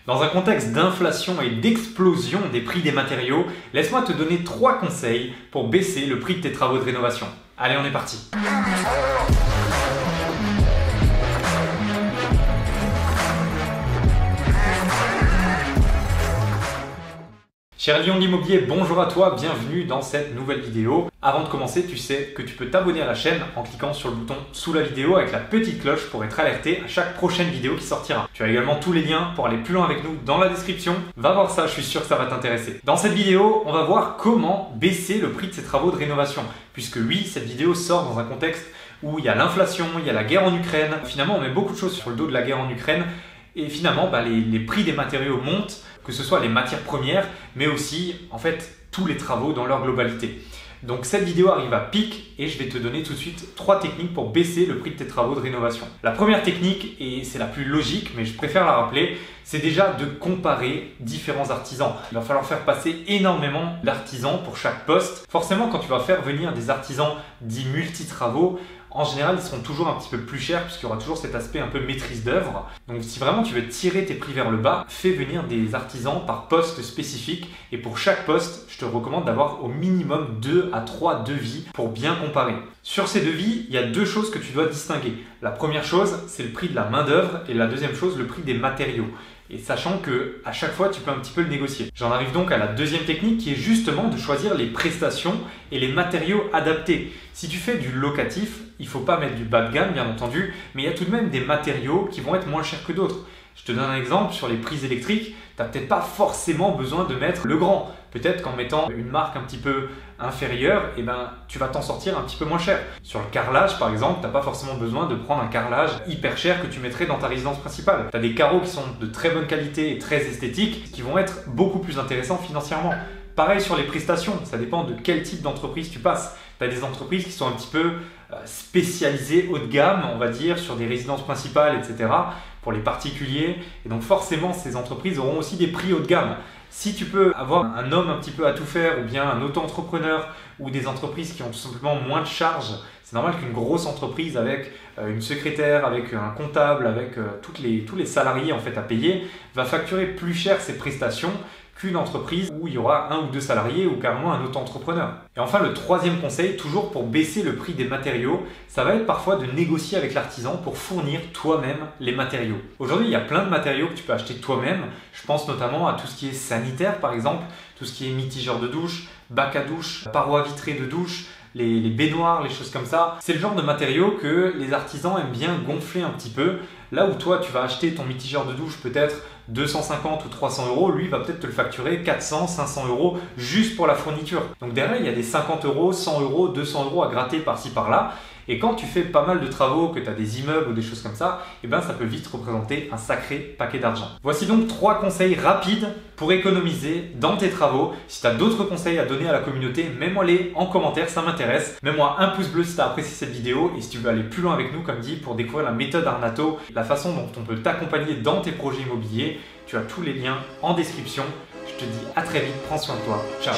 Dans un contexte d'inflation et d'explosion des prix des matériaux, laisse-moi te donner 3 conseils pour baisser le prix de tes travaux de rénovation. Allez, on est parti! Cher Lion de l'immobilier, bonjour à toi, bienvenue dans cette nouvelle vidéo. Avant de commencer, tu sais que tu peux t'abonner à la chaîne en cliquant sur le bouton sous la vidéo avec la petite cloche pour être alerté à chaque prochaine vidéo qui sortira. Tu as également tous les liens pour aller plus loin avec nous dans la description. Va voir ça, je suis sûr que ça va t'intéresser. Dans cette vidéo, on va voir comment baisser le prix de ces travaux de rénovation. Puisque oui, cette vidéo sort dans un contexte où il y a l'inflation, il y a la guerre en Ukraine. Finalement, on met beaucoup de choses sur le dos de la guerre en Ukraine. Et finalement, les prix des matériaux montent, que ce soit les matières premières, mais aussi en fait tous les travaux dans leur globalité. Donc cette vidéo arrive à pic et je vais te donner tout de suite 3 techniques pour baisser le prix de tes travaux de rénovation. La première technique, et c'est la plus logique, mais je préfère la rappeler, c'est déjà de comparer différents artisans. Il va falloir faire passer énormément d'artisans pour chaque poste. Forcément, quand tu vas faire venir des artisans dits multi-travaux, en général, ils seront toujours un petit peu plus chers puisqu'il y aura toujours cet aspect un peu maîtrise d'œuvre. Donc si vraiment tu veux tirer tes prix vers le bas, fais venir des artisans par poste spécifique. Et pour chaque poste, je te recommande d'avoir au minimum 2 à 3 devis pour bien comparer. Sur ces devis, il y a 2 choses que tu dois distinguer. La première chose, c'est le prix de la main d'œuvre et la deuxième chose, le prix des matériaux. Et sachant que à chaque fois, tu peux un petit peu le négocier. J'en arrive donc à la deuxième technique qui est justement de choisir les prestations et les matériaux adaptés. Si tu fais du locatif, il ne faut pas mettre du bas de gamme bien entendu, mais il y a tout de même des matériaux qui vont être moins chers que d'autres. Je te donne un exemple, sur les prises électriques, tu n'as peut-être pas forcément besoin de mettre le grand. Peut-être qu'en mettant une marque un petit peu inférieure, tu vas t'en sortir un petit peu moins cher. Sur le carrelage par exemple, tu n'as pas forcément besoin de prendre un carrelage hyper cher que tu mettrais dans ta résidence principale. Tu as des carreaux qui sont de très bonne qualité et très esthétiques, qui vont être beaucoup plus intéressants financièrement. Pareil sur les prestations, ça dépend de quel type d'entreprise tu passes. Tu as des entreprises qui sont un petit peu spécialisées haut de gamme, on va dire, sur des résidences principales, etc. pour les particuliers. Et donc forcément, ces entreprises auront aussi des prix haut de gamme. Si tu peux avoir un homme un petit peu à tout faire ou bien un auto-entrepreneur ou des entreprises qui ont tout simplement moins de charges, c'est normal qu'une grosse entreprise avec une secrétaire, avec un comptable, avec tous les salariés en fait à payer, va facturer plus cher ses prestations qu'une entreprise où il y aura 1 ou 2 salariés ou carrément un auto-entrepreneur. Et enfin, le troisième conseil, toujours pour baisser le prix des matériaux, ça va être parfois de négocier avec l'artisan pour fournir toi-même les matériaux. Aujourd'hui, il y a plein de matériaux que tu peux acheter toi-même. Je pense notamment à tout ce qui est sanitaire par exemple, tout ce qui est mitigeur de douche, bac à douche, parois vitrées de douche, les baignoires, les choses comme ça. C'est le genre de matériaux que les artisans aiment bien gonfler un petit peu. Là où toi, tu vas acheter ton mitigeur de douche peut-être 250 ou 300 euros, lui va peut-être te le facturer 400, 500 euros juste pour la fourniture. Donc derrière, il y a des 50 euros, 100 euros, 200 euros à gratter par-ci par-là. Et quand tu fais pas mal de travaux, que tu as des immeubles ou des choses comme ça, ça peut vite représenter un sacré paquet d'argent. Voici donc 3 conseils rapides pour économiser dans tes travaux. Si tu as d'autres conseils à donner à la communauté, mets-moi-les en commentaire, ça m'intéresse. Mets-moi un pouce bleu si tu as apprécié cette vidéo et si tu veux aller plus loin avec nous, comme dit, pour découvrir la méthode Arnato, la façon dont on peut t'accompagner dans tes projets immobiliers. Tu as tous les liens en description. Je te dis à très vite, prends soin de toi. Ciao.